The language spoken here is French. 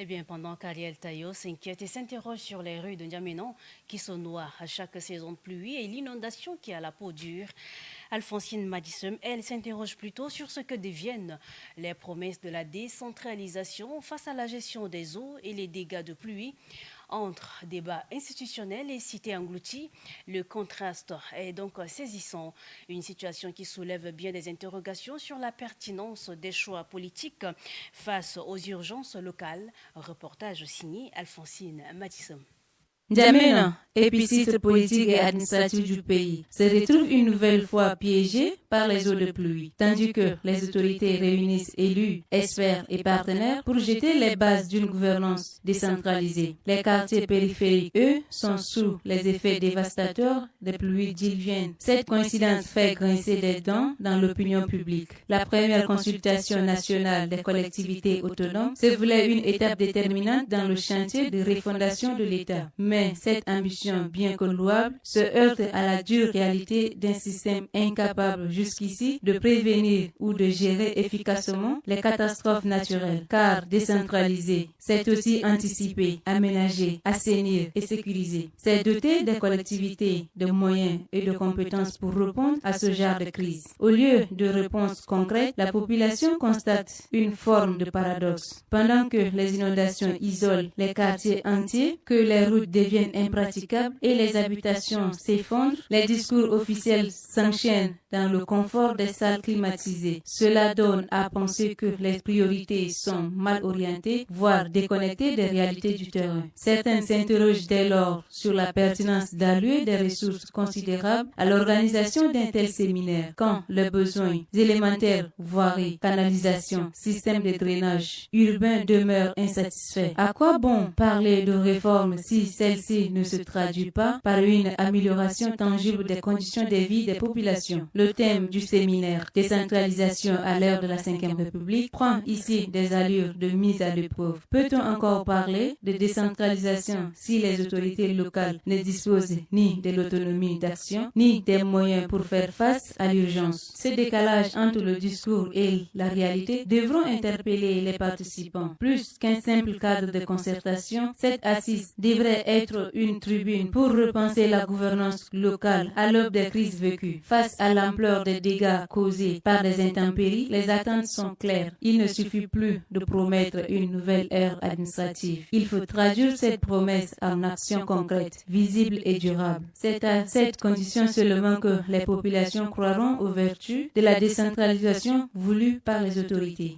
Eh bien, pendant qu'Ariel Tayo s'inquiète et s'interroge sur les rues de N'Djamena qui se noient à chaque saison de pluie et l'inondation qui a la peau dure, Alphonsine Madissem, elle, s'interroge plutôt sur ce que deviennent les promesses de la décentralisation face à la gestion des eaux et les dégâts de pluie. Entre débat institutionnel et cité engloutie, le contraste est donc saisissant. Une situation qui soulève bien des interrogations sur la pertinence des choix politiques face aux urgences locales. Reportage signé Alphonsine Matissem. N'Djamena, épicente politique et administrative du pays, se retrouve une nouvelle fois piégée par les eaux de pluie, tandis que les autorités réunissent élus, experts et partenaires pour jeter les bases d'une gouvernance décentralisée. Les quartiers périphériques, eux, sont sous les effets dévastateurs des pluies diluviennes. Cette coïncidence fait grincer des dents dans l'opinion publique. La première consultation nationale des collectivités autonomes se voulait une étape déterminante dans le chantier de refondation de l'État. Mais cette ambition, bien que louable, se heurte à la dure réalité d'un système incapable jusqu'ici de prévenir ou de gérer efficacement les catastrophes naturelles. Car décentraliser, c'est aussi anticiper, aménager, assainir et sécuriser. C'est doter des collectivités de moyens et de compétences pour répondre à ce genre de crise. Au lieu de réponses concrètes, la population constate une forme de paradoxe. Pendant que les inondations isolent les quartiers entiers, que les routes deviennent impraticables et les habitations s'effondrent, les discours officiels s'enchaînent dans le confort des salles climatisées. Cela donne à penser que les priorités sont mal orientées, voire déconnectées des réalités du terrain. Certains s'interrogent dès lors sur la pertinence d'allouer des ressources considérables à l'organisation d'un tel séminaire, quand les besoins élémentaires, voirie, canalisation, système de drainage urbain demeurent insatisfaits. À quoi bon parler de réforme si celle-ci ne se traduit pas par une amélioration tangible des conditions de vie des populations? Le thème du séminaire décentralisation à l'ère de la Ve République prend ici des allures de mise à l'épreuve. Peut-on encore parler de décentralisation si les autorités locales ne disposent ni de l'autonomie d'action, ni des moyens pour faire face à l'urgence? Ce décalage entre le discours et la réalité devront interpeller les participants. Plus qu'un simple cadre de concertation, cette assise devrait être une tribune pour repenser la gouvernance locale à l'aube des crises vécues. Face à l'ampleur des dégâts causés par des intempéries, les attentes sont claires. Il ne suffit plus de promettre une nouvelle ère administrative. Il faut traduire cette promesse en actions concrètes, visibles et durables. C'est à cette condition seulement que les populations croiront aux vertus de la décentralisation voulue par les autorités.